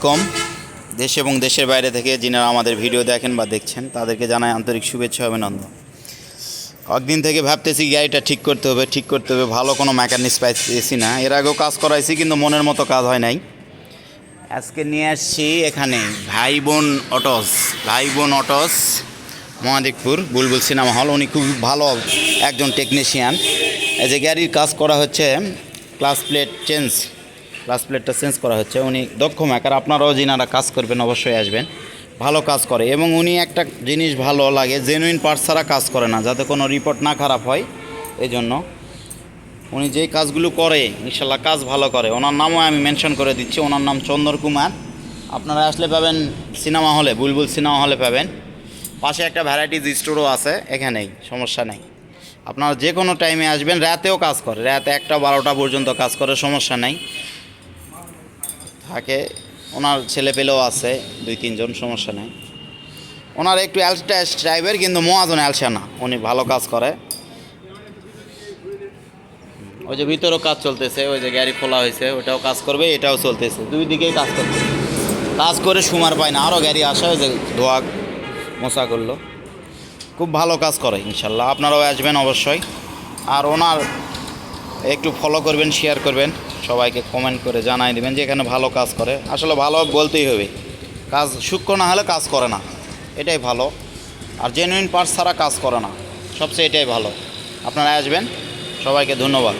কম দেশ এবং দেশের বাইরে থেকে যিনারা আমাদের ভিডিও দেখেন বা দেখছেন তাদেরকে জানাই আন্তরিক শুভেচ্ছা অভিনন্দন। কয়েকদিন থেকে ভাবতেছি গাড়িটা ঠিক করতে হবে, ভালো কোনো মেকানিক্স পাইতেছি না। এর আগেও কাজ করাইছি কিন্তু মনের মতো কাজ হয় নাই। আজকে নিয়ে আসছি এখানে ভাই বোন অটোস মহাদেবপুর বুলবুল সিনেমা হল। উনি খুব ভালো একজন টেকনিশিয়ান। এই যে গাড়ির কাজ করা হচ্ছে, ক্লাস প্লেটটা চেঞ্জ করা হচ্ছে। উনি দক্ষ মেকার, আপনারাও যিনারা কাজ করবেন অবশ্যই আসবেন। ভালো কাজ করে এবং উনি একটা জিনিস ভালো লাগে, জেনুইন পার্টস ছাড়া কাজ করে না, যাতে কোনো রিপোর্ট না খারাপ হয়। এই জন্য উনি যেই কাজগুলো করে ইনশাল্লাহ কাজ ভালো করে। ওনার নামও আমি মেনশন করে দিচ্ছি, ওনার নাম চন্দর কুমার। আপনারা আসলে পাবেন সিনেমা হলে, বুলবুল সিনেমা হলে পাবেন। পাশে একটা ভ্যারাইটিজ স্টোরও আছে, এখানেই, সমস্যা নেই। আপনারা যে কোনো টাইমে আসবেন, রাতেও কাজ করে, রাতে 1টা 12টা পর্যন্ত কাজ করে, সমস্যা নেই। থাকে ওনার ছেলেপেলেও আছে 2-3 জন, সমস্যা নেই। ওনার একটু অ্যালসা টাইপের, কিন্তু মহাজন অ্যালসা না, উনি ভালো কাজ করে। ওই যে ভিতরেও কাজ চলতেছে, ওই যে গাড়ি খোলা হয়েছে, ওটাও কাজ করবে, এটাও চলতেছে, দুই দিকেই কাজ করবে। কাজ করে সুমার পায় না, আরও গাড়ি আসে, ওই যে ধোয়া মোছা করলো। খুব ভালো কাজ করে ইনশাল্লাহ, আপনারাও আসবেন অবশ্যই। আর ওনার একটু ফলো করবেন, শেয়ার করবেন, সবাইকে কমেন্ট করে জানাই দেবেন যে এখানে ভালো কাজ করে। আসলে ভালো বলতেই হবে, কাজ সূক্ষ্ম না হলে কাজ করে না, এটাই ভালো। আর জেনুইন পার্টস ছাড়া কাজ করে না, সবচেয়ে এটাই ভালো। আপনারা আসবেন, সবাইকে ধন্যবাদ।